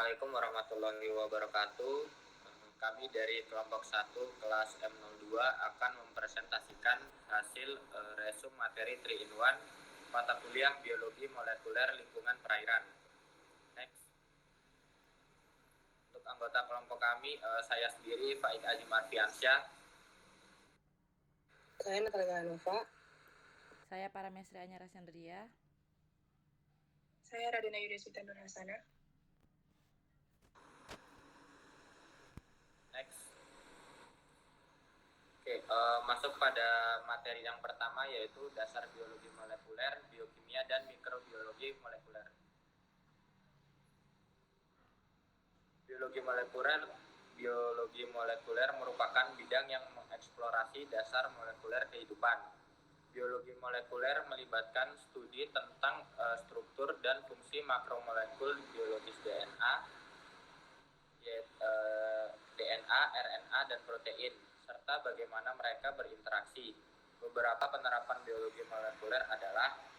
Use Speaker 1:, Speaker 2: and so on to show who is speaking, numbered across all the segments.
Speaker 1: Assalamualaikum warahmatullahi wabarakatuh. Kami dari kelompok 1 kelas M02 akan mempresentasikan hasil resum materi 3 in 1 mata kuliah biologi molekuler lingkungan perairan. Next. Untuk anggota kelompok kami, saya sendiri Faik Aji Marfiansyah.
Speaker 2: Saya Natalia Nova.
Speaker 3: Saya Paramesri Anyara Sandria.
Speaker 2: Saya Radina Yudhistira Nur Hasana.
Speaker 1: Next. Oke, masuk pada materi yang pertama yaitu dasar biologi molekuler, biokimia, dan mikrobiologi molekuler. Biologi molekuler merupakan bidang yang mengeksplorasi dasar molekuler kehidupan. Biologi molekuler melibatkan studi tentang struktur dan fungsi makromolekul biologis DNA, DNA, RNA, dan protein, serta bagaimana mereka berinteraksi. Beberapa penerapan biologi molekuler adalah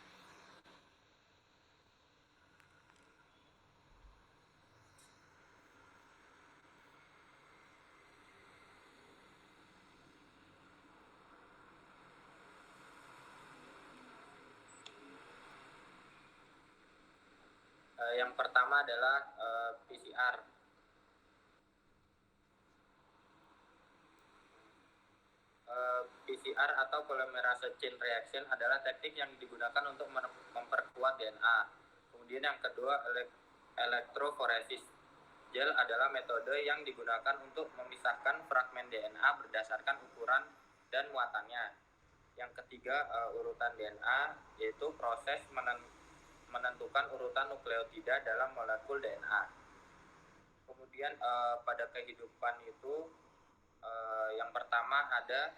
Speaker 1: yang pertama adalah PCR. PCR atau polymerase chain reaction adalah teknik yang digunakan untuk memperkuat DNA. Kemudian yang kedua, elektroforesis. Gel adalah metode yang digunakan untuk memisahkan fragmen DNA berdasarkan ukuran dan muatannya. Yang ketiga, urutan DNA, yaitu proses menentukan urutan nukleotida dalam molekul DNA. Kemudian pada kehidupan itu yang pertama ada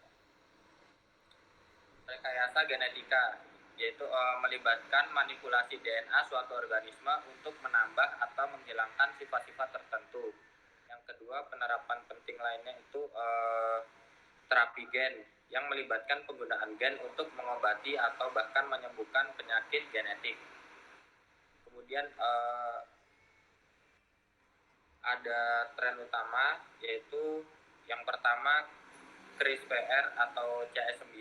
Speaker 1: rekayasa genetika, yaitu melibatkan manipulasi DNA suatu organisme untuk menambah atau menghilangkan sifat-sifat tertentu. Yang kedua, penerapan penting lainnya itu terapi gen, yang melibatkan penggunaan gen untuk mengobati atau bahkan menyembuhkan penyakit genetik. Kemudian ada tren utama, yaitu yang pertama CRISPR atau CS9,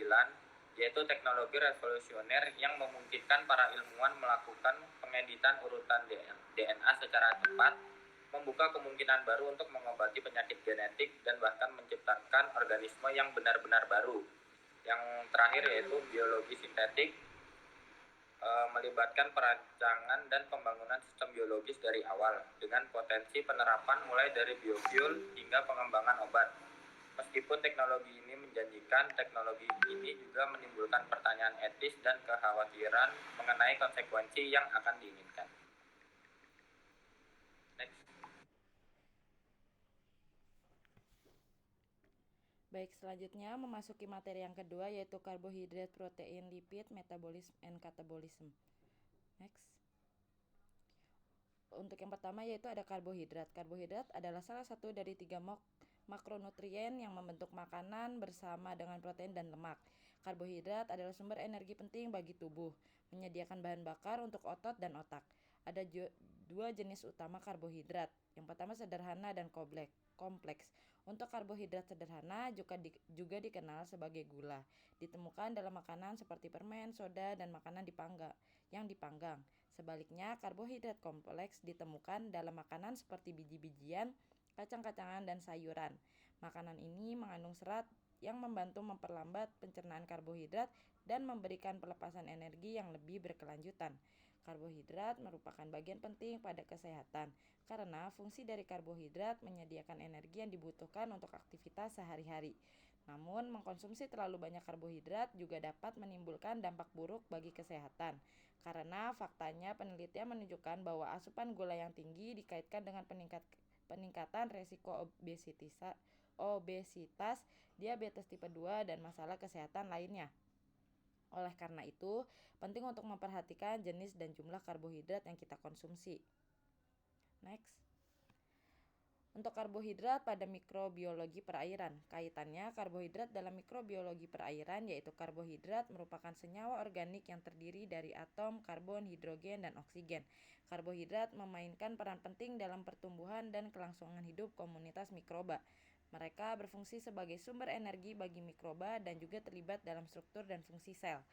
Speaker 1: yaitu teknologi revolusioner yang memungkinkan para ilmuwan melakukan pengeditan urutan DNA secara cepat, membuka kemungkinan baru untuk mengobati penyakit genetik dan bahkan menciptakan organisme yang benar-benar baru. Yang terakhir yaitu biologi sintetik, melibatkan perancangan dan pembangunan sistem biologis dari awal dengan potensi penerapan mulai dari biofuel hingga pengembangan obat. Meskipun teknologi ini menjanjikan, teknologi ini juga menimbulkan pertanyaan etis dan kekhawatiran mengenai konsekuensi yang akan diinginkan. Next.
Speaker 3: Baik, selanjutnya memasuki materi yang kedua yaitu karbohidrat, protein, lipid, metabolisme, and katabolisme. Next. Untuk yang pertama yaitu ada karbohidrat. Karbohidrat adalah salah satu dari 3 makronutrien yang membentuk makanan bersama dengan protein dan lemak. Karbohidrat adalah sumber energi penting bagi tubuh, menyediakan bahan bakar untuk otot dan otak. Ada 2 jenis utama karbohidrat. Yang pertama sederhana dan kompleks. Untuk karbohidrat sederhana juga dikenal sebagai gula. Ditemukan dalam makanan seperti permen, soda, dan makanan yang dipanggang. Sebaliknya, karbohidrat kompleks ditemukan dalam makanan seperti biji-bijian, kacang-kacangan, dan sayuran. Makanan ini mengandung serat yang membantu memperlambat pencernaan karbohidrat dan memberikan pelepasan energi yang lebih berkelanjutan. Karbohidrat merupakan bagian penting pada kesehatan karena fungsi dari karbohidrat menyediakan energi yang dibutuhkan untuk aktivitas sehari-hari. Namun, mengkonsumsi terlalu banyak karbohidrat juga dapat menimbulkan dampak buruk bagi kesehatan. Karena faktanya penelitian menunjukkan bahwa asupan gula yang tinggi dikaitkan dengan peningkatan resiko obesitas, diabetes tipe 2, dan masalah kesehatan lainnya. Oleh karena itu, penting untuk memperhatikan jenis dan jumlah karbohidrat yang kita konsumsi. Next. Untuk karbohidrat pada mikrobiologi perairan, kaitannya karbohidrat dalam mikrobiologi perairan yaitu karbohidrat merupakan senyawa organik yang terdiri dari atom karbon, hidrogen, dan oksigen. Karbohidrat memainkan peran penting dalam pertumbuhan dan kelangsungan hidup komunitas mikroba. Mereka berfungsi sebagai sumber energi bagi mikroba dan juga terlibat dalam struktur dan fungsi sel.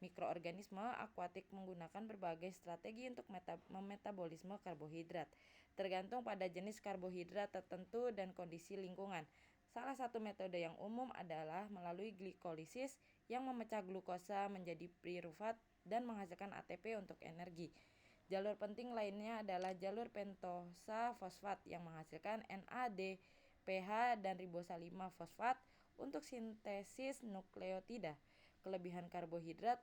Speaker 3: Mikroorganisme akuatik menggunakan berbagai strategi untuk memetabolisme karbohidrat, tergantung pada jenis karbohidrat tertentu dan kondisi lingkungan. Salah satu metode yang umum adalah melalui glikolisis yang memecah glukosa menjadi pirufat dan menghasilkan ATP untuk energi. Jalur penting lainnya adalah jalur pentosa fosfat yang menghasilkan NADPH dan ribosa 5 fosfat untuk sintesis nukleotida. Kelebihan karbohidrat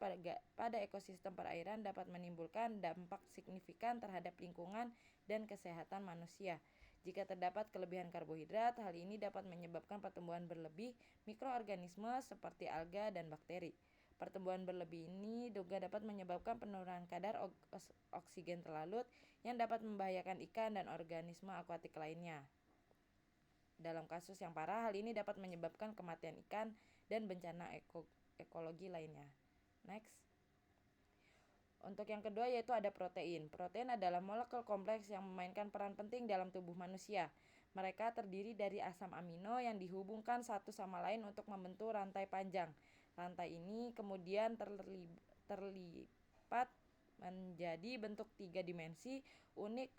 Speaker 3: pada ekosistem perairan dapat menimbulkan dampak signifikan terhadap lingkungan dan kesehatan manusia. Jika terdapat kelebihan karbohidrat, hal ini dapat menyebabkan pertumbuhan berlebih mikroorganisme seperti alga dan bakteri. Pertumbuhan berlebih ini juga dapat menyebabkan penurunan kadar oksigen terlarut yang dapat membahayakan ikan dan organisme akuatik lainnya. Dalam kasus yang parah, hal ini dapat menyebabkan kematian ikan dan bencana ekologi lainnya. Next. Untuk yang kedua yaitu ada protein. Protein adalah molekul kompleks yang memainkan peran penting dalam tubuh manusia. Mereka terdiri dari asam amino yang dihubungkan satu sama lain untuk membentuk rantai panjang. Rantai ini kemudian terlipat menjadi bentuk 3 dimensi unik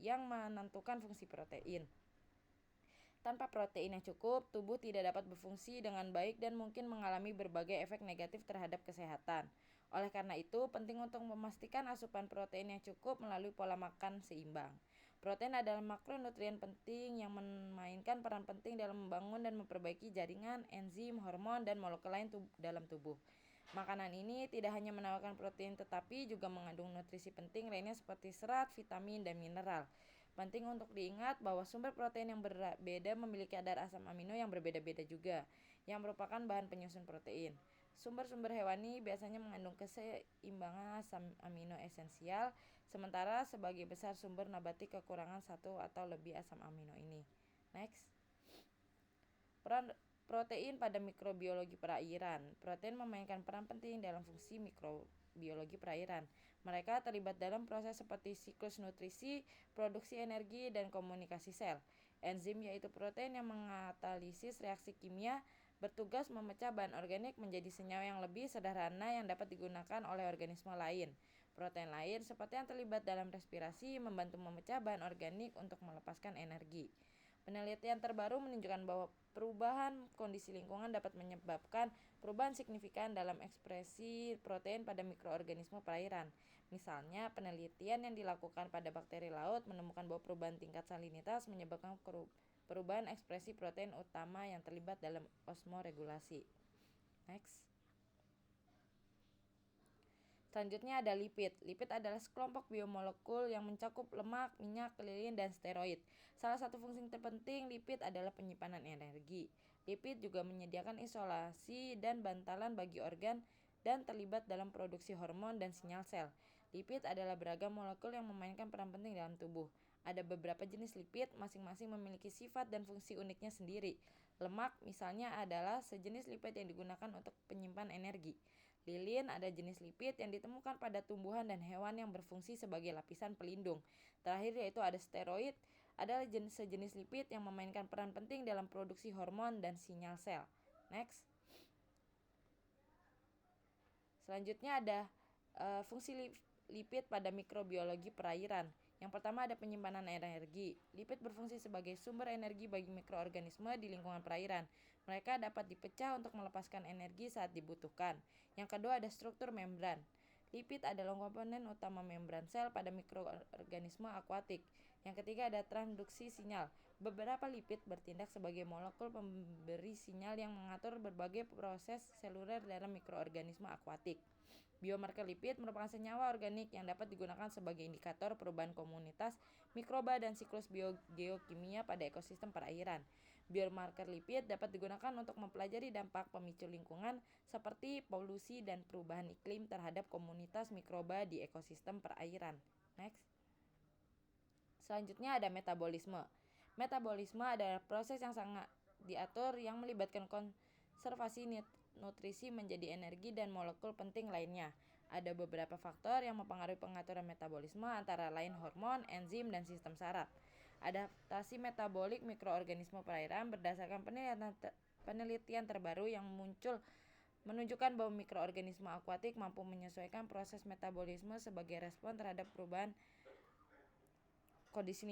Speaker 3: yang menentukan fungsi protein. Tanpa protein yang cukup, tubuh tidak dapat berfungsi dengan baik dan mungkin mengalami berbagai efek negatif terhadap kesehatan. Oleh karena itu, penting untuk memastikan asupan protein yang cukup melalui pola makan seimbang. Protein adalah makronutrien penting yang memainkan peran penting dalam membangun dan memperbaiki jaringan, enzim, hormon, dan molekul lain dalam tubuh. Makanan ini tidak hanya menawarkan protein tetapi juga mengandung nutrisi penting lainnya seperti serat, vitamin, dan mineral. Penting untuk diingat bahwa sumber protein yang berbeda memiliki kadar asam amino yang berbeda-beda juga, yang merupakan bahan penyusun protein. Sumber-sumber hewani biasanya mengandung keseimbangan asam amino esensial, sementara sebagai besar sumber nabati kekurangan satu atau lebih asam amino ini. Next. Peran protein pada mikrobiologi perairan. Protein memainkan peran penting dalam fungsi mikrobiologi perairan. Mereka terlibat dalam proses seperti siklus nutrisi, produksi energi, dan komunikasi sel. Enzim yaitu protein yang mengkatalisis reaksi kimia bertugas memecah bahan organik menjadi senyawa yang lebih sederhana yang dapat digunakan oleh organisme lain. Protein lain seperti yang terlibat dalam respirasi membantu memecah bahan organik untuk melepaskan energi. Penelitian terbaru menunjukkan bahwa perubahan kondisi lingkungan dapat menyebabkan perubahan signifikan dalam ekspresi protein pada mikroorganisme perairan. Misalnya, penelitian yang dilakukan pada bakteri laut menemukan bahwa perubahan tingkat salinitas menyebabkan perubahan ekspresi protein utama yang terlibat dalam osmoregulasi. Next. Selanjutnya ada lipid. Lipid adalah sekelompok biomolekul yang mencakup lemak, minyak, lilin, dan steroid. Salah satu fungsi terpenting lipid adalah penyimpanan energi. Lipid juga menyediakan isolasi dan bantalan bagi organ dan terlibat dalam produksi hormon dan sinyal sel. Lipid adalah beragam molekul yang memainkan peran penting dalam tubuh. Ada beberapa jenis lipid, masing-masing memiliki sifat dan fungsi uniknya sendiri. Lemak misalnya adalah sejenis lipid yang digunakan untuk penyimpan energi. Lilin ada jenis lipid yang ditemukan pada tumbuhan dan hewan yang berfungsi sebagai lapisan pelindung. Terakhir yaitu ada steroid, adalah sejenis lipid yang memainkan peran penting dalam produksi hormon dan sinyal sel. Next. Selanjutnya ada fungsi lipid pada mikrobiologi perairan. Yang pertama ada penyimpanan energi. Lipid berfungsi sebagai sumber energi bagi mikroorganisme di lingkungan perairan. Mereka dapat dipecah untuk melepaskan energi saat dibutuhkan. Yang kedua ada struktur membran. Lipid adalah komponen utama membran sel pada mikroorganisme akuatik. Yang ketiga ada transduksi sinyal. Beberapa lipid bertindak sebagai molekul pemberi sinyal yang mengatur berbagai proses seluler dalam mikroorganisme akuatik. Biomarker lipid merupakan senyawa organik yang dapat digunakan sebagai indikator perubahan komunitas mikroba dan siklus biogeokimia pada ekosistem perairan. Biomarker lipid dapat digunakan untuk mempelajari dampak pemicu lingkungan seperti polusi dan perubahan iklim terhadap komunitas mikroba di ekosistem perairan. Next. Selanjutnya ada metabolisme. Metabolisme adalah proses yang sangat diatur yang melibatkan konservasi nutrisi menjadi energi dan molekul penting lainnya. Ada beberapa faktor yang mempengaruhi pengaturan metabolisme antara lain hormon, enzim, dan sistem saraf. Adaptasi metabolik mikroorganisme perairan berdasarkan penelitian terbaru yang menunjukkan bahwa mikroorganisme akuatik mampu menyesuaikan proses metabolisme sebagai respon terhadap perubahan kondisi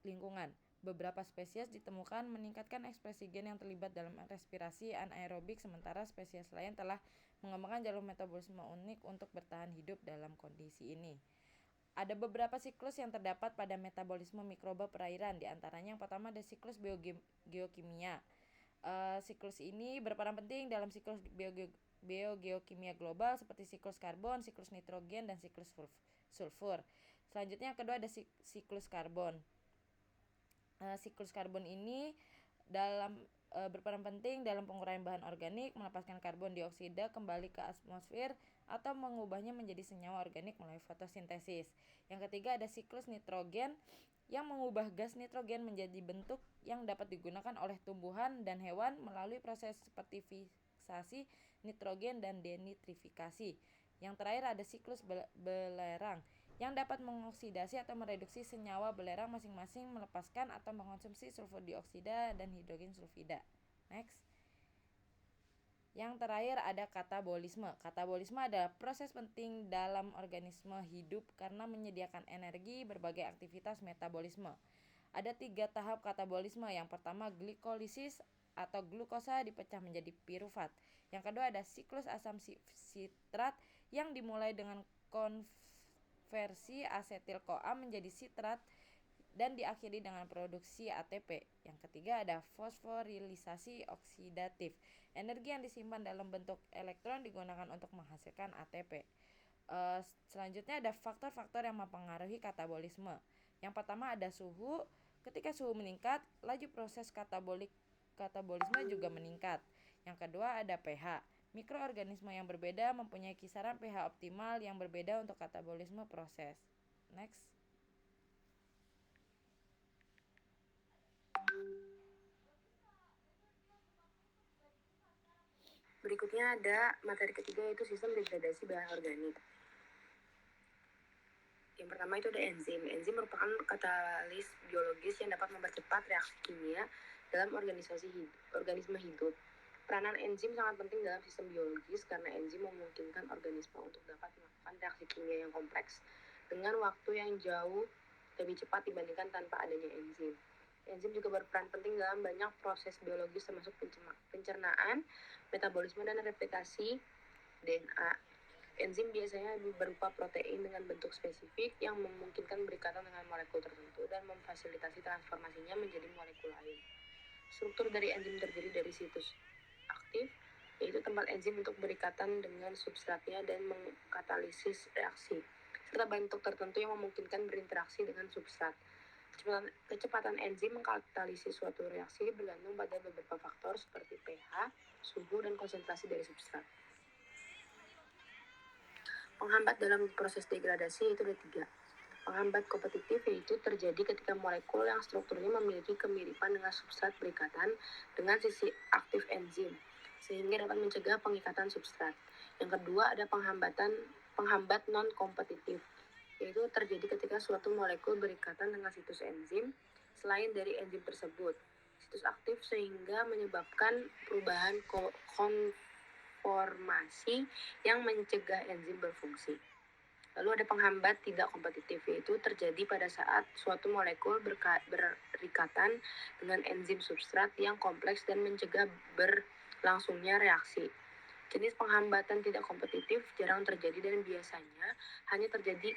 Speaker 3: lingkungan. Beberapa spesies ditemukan meningkatkan ekspresi gen yang terlibat dalam respirasi anaerobik, sementara spesies lain telah mengembangkan jalur metabolisme unik untuk bertahan hidup dalam kondisi ini. Ada beberapa siklus yang terdapat pada metabolisme mikroba perairan, di antaranya yang pertama ada siklus biogeokimia. Siklus ini berperan penting dalam siklus biogeokimia global seperti siklus karbon, siklus nitrogen, dan siklus sulfur. Selanjutnya yang kedua ada siklus karbon. Siklus karbon ini berperan penting dalam pengurangan bahan organik, melepaskan karbon dioksida kembali ke atmosfer atau mengubahnya menjadi senyawa organik melalui fotosintesis. Yang ketiga ada siklus nitrogen yang mengubah gas nitrogen menjadi bentuk yang dapat digunakan oleh tumbuhan dan hewan melalui proses seperti fiksasi nitrogen dan denitrifikasi. Yang terakhir ada siklus belerang yang dapat mengoksidasi atau mereduksi senyawa belerang masing-masing, melepaskan atau mengkonsumsi sulfur dioksida dan hidrogen sulfida. Next. Yang terakhir ada katabolisme. Katabolisme adalah proses penting dalam organisme hidup karena menyediakan energi berbagai aktivitas metabolisme. Ada 3 tahap katabolisme. Yang pertama glikolisis atau glukosa dipecah menjadi pirufat. Yang kedua ada siklus asam sitrat yang dimulai dengan konversi asetil-CoA menjadi sitrat dan diakhiri dengan produksi ATP. Yang ketiga ada fosforilisasi oksidatif. Energi yang disimpan dalam bentuk elektron digunakan untuk menghasilkan ATP. Selanjutnya ada faktor-faktor yang mempengaruhi katabolisme. Yang pertama ada suhu. Ketika suhu meningkat, laju proses katabolisme juga meningkat. Yang kedua ada pH. Mikroorganisme yang berbeda mempunyai kisaran pH optimal yang berbeda untuk katabolisme proses. Next.
Speaker 2: Berikutnya ada materi ketiga yaitu sistem degradasi bahan organik. Yang pertama itu ada enzim. Enzim merupakan katalis biologis yang dapat mempercepat reaksi kimia dalam organisme hidup. Peranan enzim sangat penting dalam sistem biologis karena enzim memungkinkan organisme untuk dapat melakukan reaksi kimia yang kompleks dengan waktu yang jauh lebih cepat dibandingkan tanpa adanya enzim. Enzim juga berperan penting dalam banyak proses biologis termasuk pencernaan, metabolisme, dan replikasi DNA. Enzim biasanya berupa protein dengan bentuk spesifik yang memungkinkan berikatan dengan molekul tertentu dan memfasilitasi transformasinya menjadi molekul lain. Struktur dari enzim terdiri dari situs aktif, yaitu tempat enzim untuk berikatan dengan substratnya dan mengkatalisis reaksi, serta bentuk tertentu yang memungkinkan berinteraksi dengan substrat. Kecepatan enzim mengkatalisis suatu reaksi bergantung pada beberapa faktor seperti pH, suhu, dan konsentrasi dari substrat. Penghambat dalam proses degradasi itu ada 3. Penghambat kompetitif yaitu terjadi ketika molekul yang strukturnya memiliki kemiripan dengan substrat berikatan dengan sisi aktif enzim, sehingga dapat mencegah pengikatan substrat. Yang kedua ada penghambat non-kompetitif, yaitu terjadi ketika suatu molekul berikatan dengan situs enzim selain dari enzim tersebut, situs aktif, sehingga menyebabkan perubahan konformasi yang mencegah enzim berfungsi. Lalu ada penghambat tidak kompetitif, yaitu terjadi pada saat suatu molekul berikatan dengan enzim substrat yang kompleks dan mencegah berlangsungnya reaksi. Jenis penghambatan tidak kompetitif jarang terjadi dan biasanya hanya terjadi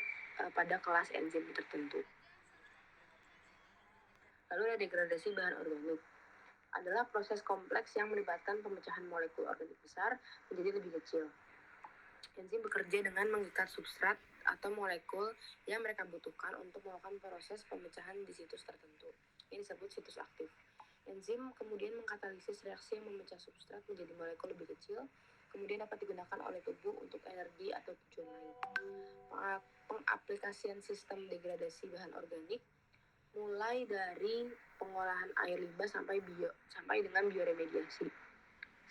Speaker 2: pada kelas enzim tertentu. Lalu ada degradasi bahan organik. Adalah proses kompleks yang melibatkan pemecahan molekul organik besar menjadi lebih kecil. Enzim bekerja dengan mengikat substrat atau molekul yang mereka butuhkan untuk melakukan proses pemecahan di situs tertentu. Ini disebut situs aktif. Enzim kemudian mengkatalisis reaksi yang memecah substrat menjadi molekul lebih kecil, kemudian dapat digunakan oleh tubuh untuk energi atau tujuan lain. Pengaplikasian sistem degradasi bahan organik mulai dari pengolahan air limbah sampai dengan bioremediasi.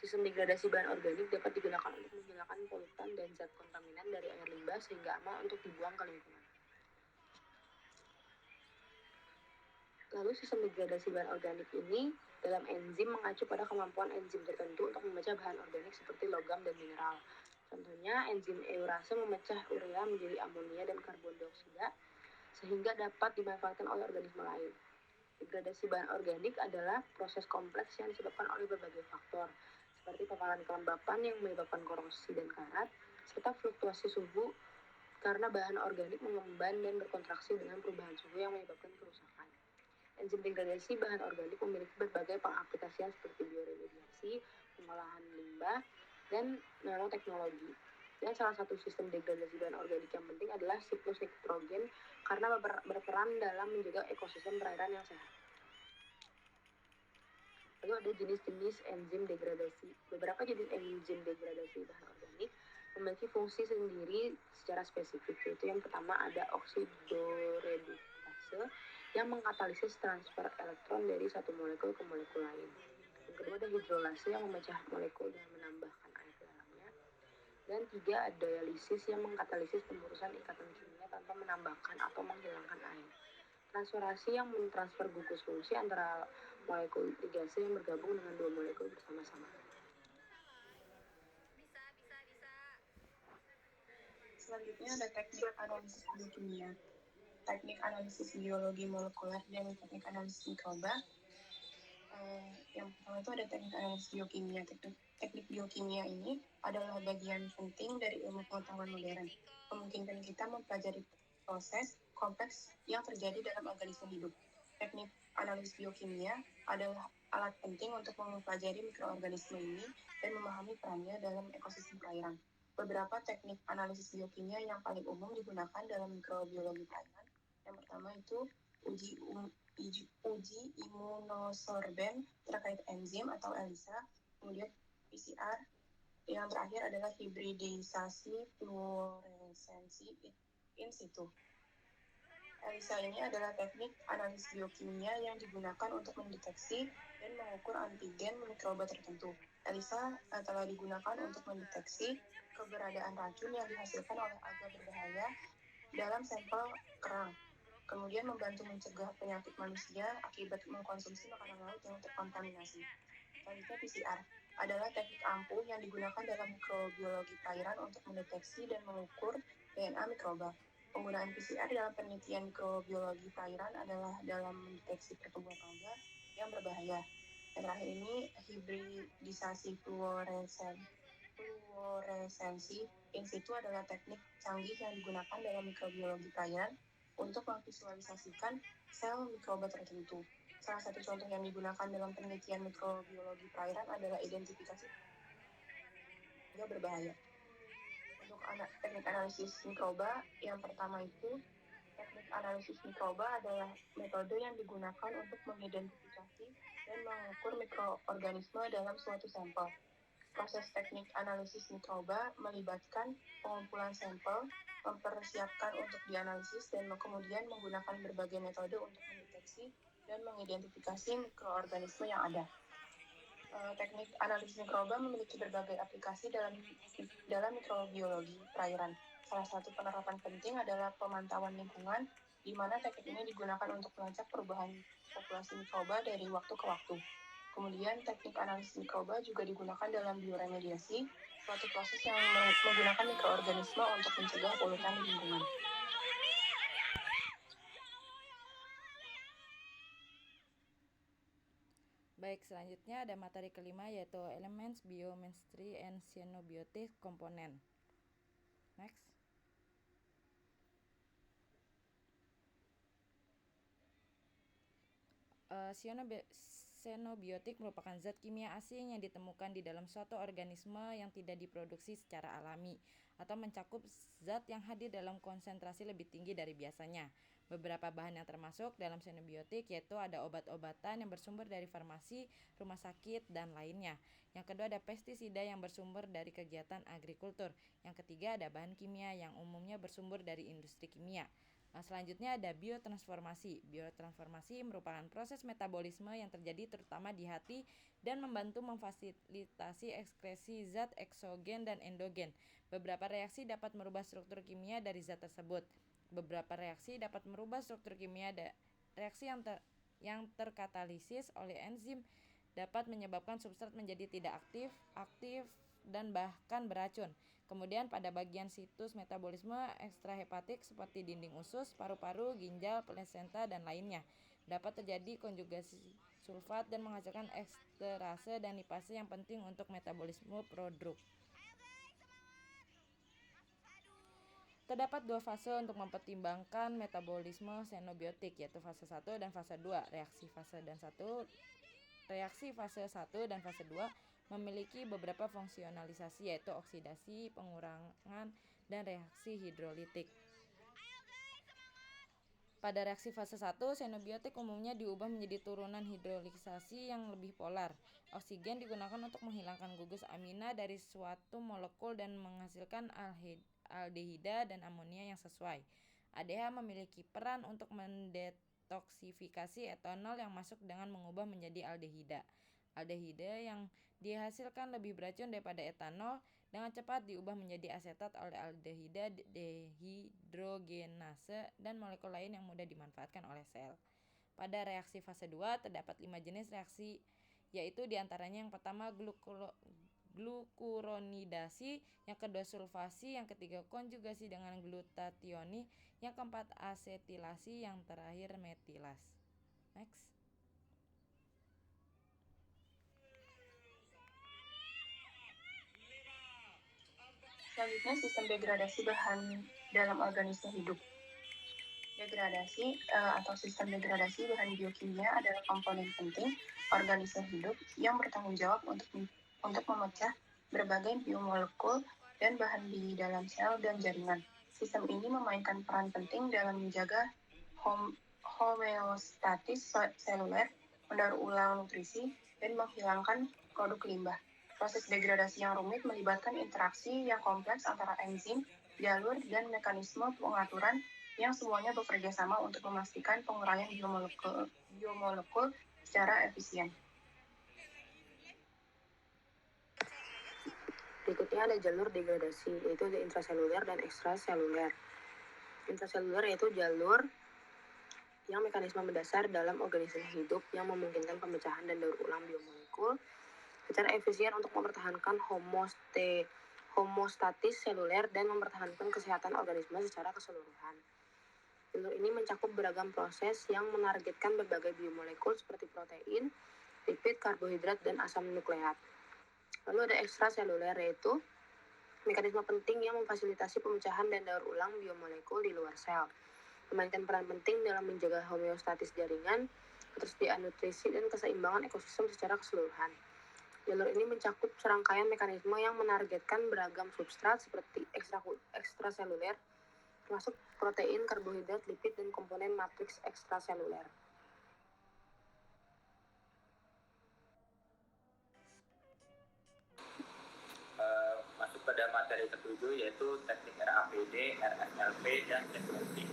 Speaker 2: Sistem degradasi bahan organik dapat digunakan untuk menghilangkan polutan dan zat kontaminan dari air limbah sehingga aman untuk dibuang ke lingkungan. Lalu sistem degradasi bahan organik ini dalam enzim mengacu pada kemampuan enzim tertentu untuk memecah bahan organik seperti logam dan mineral. Contohnya, enzim eurase memecah urea menjadi amonia dan karbon dioksida sehingga dapat dimanfaatkan oleh organisme lain. Degradasi bahan organik adalah proses kompleks yang disebabkan oleh berbagai faktor, seperti paparan kelembapan yang menyebabkan korosi dan karat, serta fluktuasi suhu karena bahan organik mengemban dan berkontraksi dengan perubahan suhu yang menyebabkan kerusakan. Enzim degradasi bahan organik memiliki berbagai pengaplikasian seperti bioremediasi, pengolahan limbah, dan nanoteknologi. Dan salah satu sistem degradasi bahan organik yang penting adalah siklus nitrogen karena berperan dalam menjaga ekosistem perairan yang sehat. Lalu ada jenis-jenis enzim degradasi. Beberapa jenis enzim degradasi bahan organik memiliki fungsi sendiri secara spesifik, yaitu yang pertama ada oksidoredukase yang mengkatalisis transfer elektron dari satu molekul ke molekul lain. Yang kedua ada hidrolase yang memecah molekul dengan menambahkan air ke dalamnya. Dan tiga ada dialisis yang mengkatalisis pemurusan ikatan kimia tanpa menambahkan atau menghilangkan air. Transferasi yang mentransfer gugus fungsi antara molekul ligase yang bergabung dengan dua molekul bersama-sama.
Speaker 4: Selanjutnya ada teknik analisis biokimia, teknik analisis biologi molekuler, dan teknik analisis mikroba. Yang pertama itu ada teknik analisis biokimia. Teknik biokimia ini adalah bagian penting dari ilmu pengetahuan modern, memungkinkan kita mempelajari proses kompleks yang terjadi dalam organisme hidup. Teknik analisis biokimia adalah alat penting untuk mempelajari mikroorganisme ini dan memahami perannya dalam ekosistem perairan. Beberapa teknik analisis biokimia yang paling umum digunakan dalam mikrobiologi perairan. Yang pertama itu uji imunosorben terkait enzim atau ELISA, kemudian PCR, yang terakhir adalah hibridisasi fluoresensi in situ. ELISA ini adalah teknik analisis biokimia yang digunakan untuk mendeteksi dan mengukur antigen mikroba tertentu. ELISA telah digunakan untuk mendeteksi keberadaan racun yang dihasilkan oleh alga berbahaya dalam sampel kerang, kemudian membantu mencegah penyakit manusia akibat mengkonsumsi makanan laut yang terkontaminasi. Selanjutnya PCR adalah teknik ampuh yang digunakan dalam mikrobiologi perairan untuk mendeteksi dan mengukur DNA mikroba. Penggunaan PCR dalam penelitian mikrobiologi perairan adalah dalam mendeteksi pertumbuhan alga yang berbahaya. Yang terakhir ini hibridisasi fluoresensi in situ adalah teknik canggih yang digunakan dalam mikrobiologi perairan untuk memvisualisasikan sel mikroba tertentu. Salah satu contoh yang digunakan dalam penelitian mikrobiologi perairan adalah identifikasi alga berbahaya. Untuk teknik analisis mikroba, yang pertama itu teknik analisis mikroba adalah metode yang digunakan untuk mengidentifikasi dan mengukur mikroorganisme dalam suatu sampel. Proses teknik analisis mikroba melibatkan pengumpulan sampel, mempersiapkan untuk dianalisis, dan kemudian menggunakan berbagai metode untuk mendeteksi dan mengidentifikasi mikroorganisme yang ada. Teknik analisis mikroba memiliki berbagai aplikasi dalam mikrobiologi perairan. Salah satu penerapan penting adalah pemantauan lingkungan, di mana teknik ini digunakan untuk melacak perubahan populasi mikroba dari waktu ke waktu. Kemudian teknik analisis mikroba juga digunakan dalam bioremediasi, suatu proses yang menggunakan mikroorganisme untuk mencegah polutan di lingkungan.
Speaker 3: Baik, selanjutnya ada materi kelima yaitu Elements, Biochemistry, and Cyanobiotic Component. Next. Cyanobiotik merupakan zat kimia asing yang ditemukan di dalam suatu organisme yang tidak diproduksi secara alami atau mencakup zat yang hadir dalam konsentrasi lebih tinggi dari biasanya. Beberapa bahan yang termasuk dalam cyanobiotik yaitu ada obat-obatan yang bersumber dari farmasi, rumah sakit, dan lainnya. Yang kedua ada pestisida yang bersumber dari kegiatan agrikultur. Yang ketiga ada bahan kimia yang umumnya bersumber dari industri kimia. Nah, selanjutnya ada biotransformasi. Biotransformasi merupakan proses metabolisme yang terjadi terutama di hati dan membantu memfasilitasi ekskresi zat eksogen dan endogen. Beberapa reaksi dapat merubah struktur kimia dari zat tersebut. Beberapa reaksi dapat merubah struktur kimia reaksi yang terkatalisis oleh enzim dapat menyebabkan substrat menjadi tidak aktif, aktif, dan bahkan beracun. Kemudian pada bagian situs metabolisme ekstrahepatik seperti dinding usus, paru-paru, ginjal, plasenta, dan lainnya, dapat terjadi konjugasi sulfat dan menghasilkan eksterase dan lipase yang penting untuk metabolisme produk. Terdapat dua fase untuk mempertimbangkan metabolisme xenobiotik, yaitu fase 1 dan fase 2. Reaksi fase 1 dan fase 2 memiliki beberapa fungsionalisasi, yaitu oksidasi, pengurangan, dan reaksi hidrolitik. Pada reaksi fase 1, xenobiotik umumnya diubah menjadi turunan hidrolisasi yang lebih polar. Oksigen digunakan untuk menghilangkan gugus amina dari suatu molekul dan menghasilkan aldehida dan amonia yang sesuai. ADH memiliki peran untuk mendetoksifikasi etanol yang masuk dengan mengubah menjadi aldehida. Aldehida yang dihasilkan lebih beracun daripada etanol dengan cepat diubah menjadi asetat oleh aldehida dehidrogenase dan molekul lain yang mudah dimanfaatkan oleh sel. Pada reaksi fase 2 terdapat 5 jenis reaksi, yaitu diantaranya yang pertama glukuronidasi, yang kedua sulfasi, yang ketiga konjugasi dengan glutationi, yang keempat asetilasi, yang terakhir metilase. Next.
Speaker 4: Selanjutnya, sistem degradasi bahan dalam organisme hidup. Degradasi atau sistem degradasi bahan biokimia adalah komponen penting organisme hidup yang bertanggung jawab untuk memecah berbagai biomolekul dan bahan di dalam sel dan jaringan. Sistem ini memainkan peran penting dalam menjaga homeostatis seluler, mendaur ulang nutrisi, dan menghilangkan produk limbah. Proses degradasi yang rumit melibatkan interaksi yang kompleks antara enzim, jalur, dan mekanisme pengaturan yang semuanya bekerja sama untuk memastikan penguraian biomolekul secara efisien.
Speaker 2: Berikutnya ada jalur degradasi, yaitu ada intraseluler dan ekstraseluler. Intraseluler yaitu jalur yang mekanisme mendasar dalam organisme hidup yang memungkinkan pemecahan dan daur ulang biomolekul secara efisien untuk mempertahankan homostatis seluler dan mempertahankan kesehatan organisme secara keseluruhan. Jalur ini mencakup beragam proses yang menargetkan berbagai biomolekul seperti protein, lipid, karbohidrat, dan asam nukleat. Lalu ada ekstraseluler, yaitu mekanisme penting yang memfasilitasi pemecahan dan daur ulang biomolekul di luar sel, memainkan peran penting dalam menjaga homeostatis jaringan, ketersediaan nutrisi, dan keseimbangan ekosistem secara keseluruhan. Jalur ini mencakup serangkaian mekanisme yang menargetkan beragam substrat seperti ekstraseluler, termasuk protein, karbohidrat, lipid, dan komponen matriks ekstraseluler.
Speaker 1: Masuk pada materi ketujuh, yaitu teknik RAPD, RFLP, dan sequencing.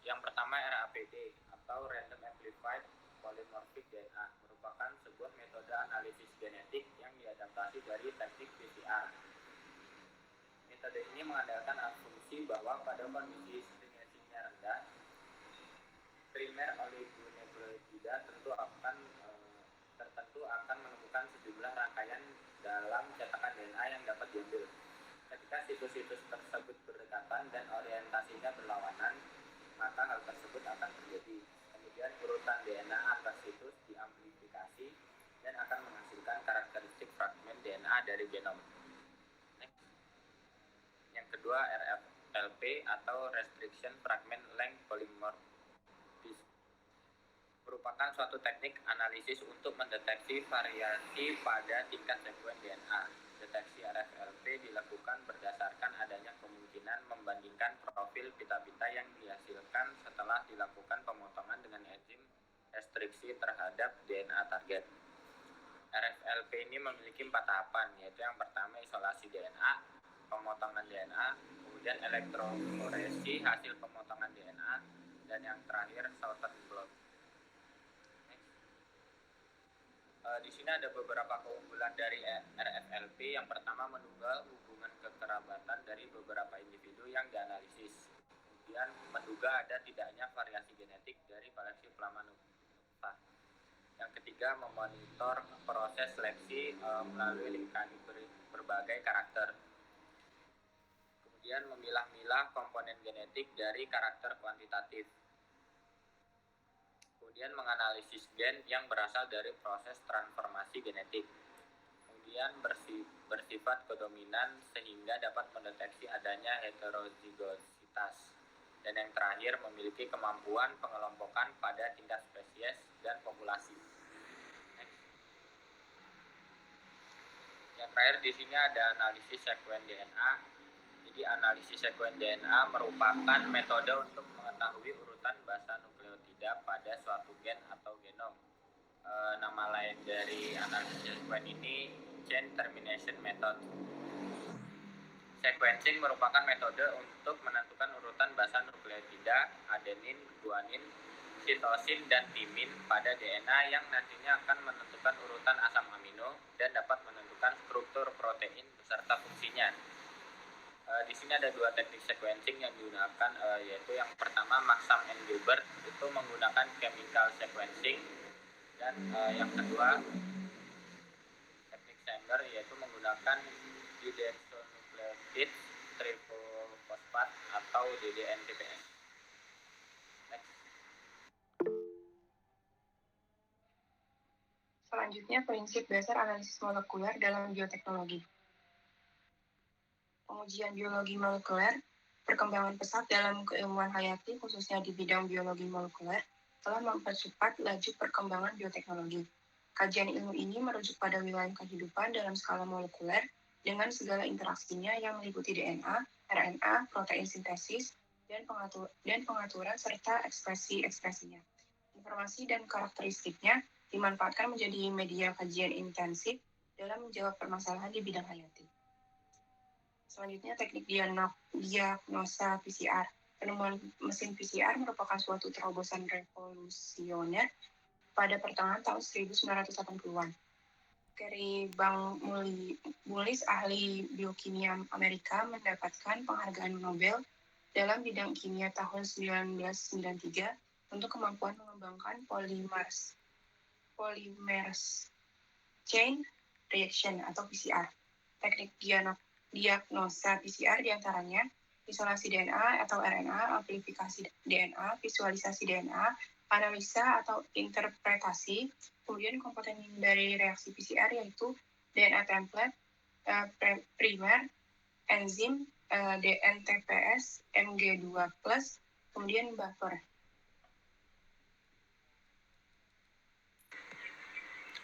Speaker 1: Yang pertama RAPD atau Random Amplified Polymorphic DNA merupakan sebuah metode analisis genetik yang diadaptasi dari teknik PCR. Metode ini mengandalkan asumsi bahwa pada kondisi stringesinya rendah, primer oligonukleotida tertentu akan menemukan sejumlah rangkaian dalam cetakan DNA yang dapat diambil. Ketika situs-situs tersebut berdekatan dan orientasinya berlawanan, maka hal tersebut akan terjadi. Kemudian urutan DNA atas situs diamplifikasi dan akan menghasilkan karakteristik fragmen DNA dari genom. Next. Yang kedua RFLP atau Restriction Fragment Length Polymorphism merupakan suatu teknik analisis untuk mendeteksi variasi pada tingkat sekuen DNA. Deteksi RFLP dilakukan berdasarkan adanya kemungkinan membandingkan profil pita-pita yang dihasilkan setelah dilakukan pemotongan dengan enzim restriksi terhadap DNA target. RFLP ini memiliki 4 tahapan, yaitu yang pertama isolasi DNA, pemotongan DNA, kemudian elektroforesi hasil pemotongan DNA, dan yang terakhir sorted blot. Di sini ada beberapa keunggulan dari RFLP. Yang pertama, menunggal hubungan kekerabatan dari beberapa individu yang dianalisis. Kemudian menduga ada tidaknya variasi genetik dari koleksi plasma nutfah. Yang ketiga, memonitor proses seleksi melalui lingkaran berbagai karakter. Kemudian memilah-milah komponen genetik dari karakter kuantitatif. Kemudian menganalisis gen yang berasal dari proses transformasi genetik. Kemudian bersifat kodominan sehingga dapat mendeteksi adanya heterozigositas. Dan yang terakhir, memiliki kemampuan pengelompokan pada tingkat spesies dan populasi. Next. Yang terakhir di sini ada analisis sekuen DNA. Jadi analisis sekuen DNA merupakan metode untuk mengetahui urutan basa nukleotida pada suatu gen atau genom. Nama lain dari analisis sekuen ini chain termination method. Sequencing merupakan metode untuk menentukan urutan basa nukleotida adenin, guanin, sitosin, dan timin pada DNA yang nantinya akan menentukan urutan asam amino dan dapat menentukan struktur protein beserta fungsinya. Di sini ada dua teknik sequencing yang digunakan, yaitu yang pertama Maxam and Gilbert itu menggunakan chemical sequencing, dan yang kedua teknik Sanger yaitu menggunakan dideoxynucleotide trifosfat atau DDNTPS. Next.
Speaker 4: Selanjutnya, prinsip dasar analisis molekuler dalam bioteknologi. Pengujian biologi molekuler, perkembangan pesat dalam keilmuan hayati, khususnya di bidang biologi molekuler, telah mempercepat laju perkembangan bioteknologi. Kajian ilmu ini merujuk pada wilayah kehidupan dalam skala molekuler dengan segala interaksinya yang meliputi DNA, RNA, protein sintesis, dan pengaturan serta ekspresi-ekspresinya. Informasi dan karakteristiknya dimanfaatkan menjadi media kajian intensif dalam menjawab permasalahan di bidang hayati. Selanjutnya, teknik diagnosa PCR. Penemuan mesin PCR merupakan suatu terobosan revolusioner pada pertengahan tahun 1980-an. Gary Mullis, ahli biokimia Amerika, mendapatkan penghargaan Nobel dalam bidang kimia tahun 1993 untuk kemampuan mengembangkan polymers chain reaction atau PCR. Teknik diagnosa PCR diantaranya isolasi DNA atau RNA, amplifikasi DNA, visualisasi DNA, analisa atau interpretasi, kemudian komponen dari reaksi PCR yaitu DNA template, primer, enzim, DNTPS, Mg2+, kemudian buffer.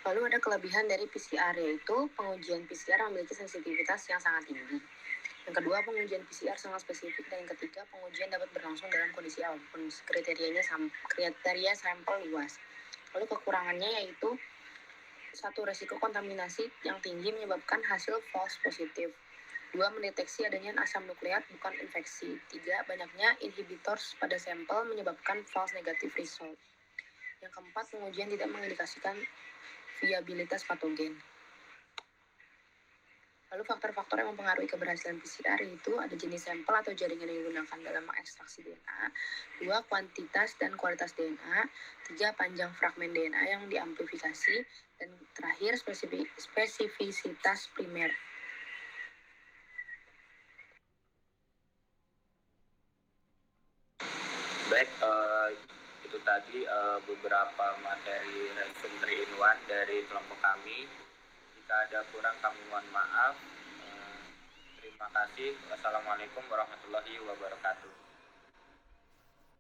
Speaker 2: Lalu ada kelebihan dari PCR, yaitu pengujian PCR memiliki sensitivitas yang sangat tinggi. Yang kedua, pengujian PCR sangat spesifik. Dan yang ketiga, pengujian dapat berlangsung dalam kondisi apapun. Kriteria sampel luas. Lalu kekurangannya yaitu satu, resiko kontaminasi yang tinggi menyebabkan hasil false positif. 2, mendeteksi adanya asam nukleat bukan infeksi. 3, banyaknya inhibitors pada sampel menyebabkan false negative result. Yang keempat, pengujian tidak mengindikasikan viabilitas patogen. Lalu faktor-faktor yang mempengaruhi keberhasilan PCR itu ada jenis sampel atau jaringan yang digunakan dalam mengekstraksi DNA, 2, kuantitas dan kualitas DNA, 3, panjang fragmen DNA yang diamplifikasi, dan terakhir spesifisitas primer.
Speaker 1: Baik, itu tadi beberapa materi resume 3-in-1 dari kelompok kami. Jika ada kurang kami mohon maaf. Terima kasih. Wassalamualaikum warahmatullahi wabarakatuh.